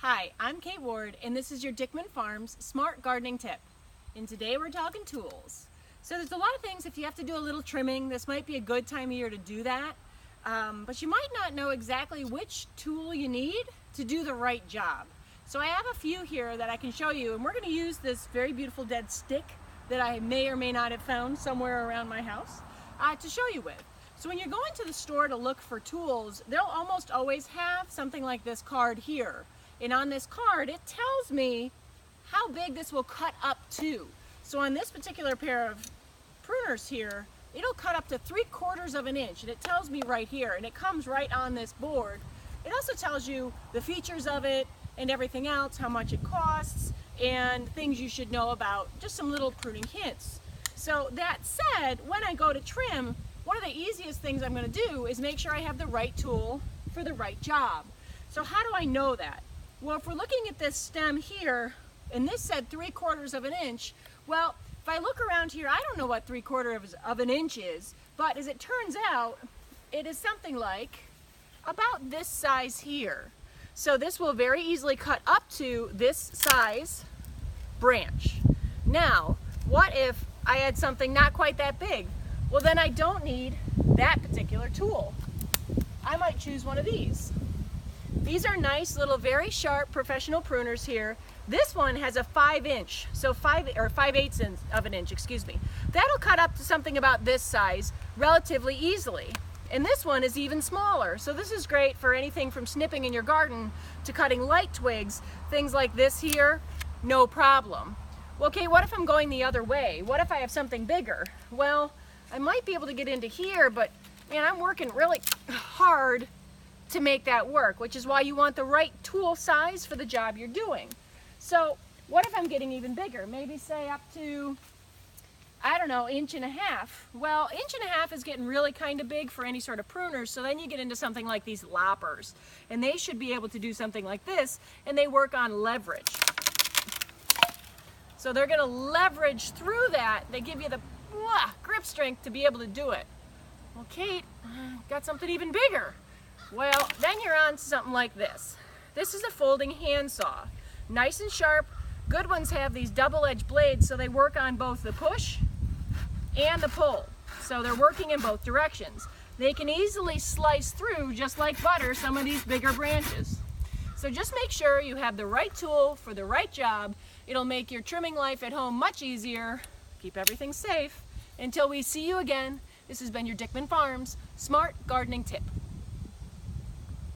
Hi, I'm Kate Ward, and this is your Dickman Farms Smart Gardening Tip. And today we're talking tools. So there's a lot of things, if you have to do a little trimming, this might be a good time of year to do that. But you might not know exactly which tool you need to do the right job. So I have a few here that I can show you, and we're going to use this very beautiful dead stick that I may or may not have found somewhere around my house to show you with. So when you're going to the store to look for tools, they'll almost always have something like this card here. And on this card, it tells me how big this will cut up to. So on this particular pair of pruners here, it'll cut up to 3/4 of an inch, and it tells me right here, and it comes right on this board. It also tells you the features of it and everything else, how much it costs, and things you should know about, just some little pruning hints. So that said, when I go to trim, one of the easiest things I'm going to do is make sure I have the right tool for the right job. So how do I know that? Well, if we're looking at this stem here, and this said 3/4 of an inch, well, if I look around here, I don't know what 3/4 of an inch is, but as it turns out, it is something like about this size here. So this will very easily cut up to this size branch. Now, what if I had something not quite that big? Well, then I don't need that particular tool. I might choose one of these. These are nice little, very sharp professional pruners here. This one has a 5-inch, so 5/8 of an inch, excuse me. That'll cut up to something about this size relatively easily. And this one is even smaller, so this is great for anything from snipping in your garden to cutting light twigs, things like this here, no problem. Well, okay, what if I'm going the other way? What if I have something bigger? Well, I might be able to get into here, but man, I'm working really hard to make that work, which is why you want the right tool size for the job you're doing. So what if I'm getting even bigger? Maybe say up to, I don't know, 1.5 inches. Well, 1.5 inches is getting really kind of big for any sort of pruners, so then you get into something like these loppers, and they should be able to do something like this, and they work on leverage. So they're going to leverage through that. They give you the grip strength to be able to do it. Well, Kate, got something even bigger. Well, then you're on to something like this. This is a folding handsaw. Nice and sharp. Good ones have these double-edged blades, so they work on both the push and the pull. So they're working in both directions. They can easily slice through, just like butter, some of these bigger branches. So just make sure you have the right tool for the right job. It'll make your trimming life at home much easier. Keep everything safe. Until we see you again, this has been your Dickman Farms Smart Gardening Tip.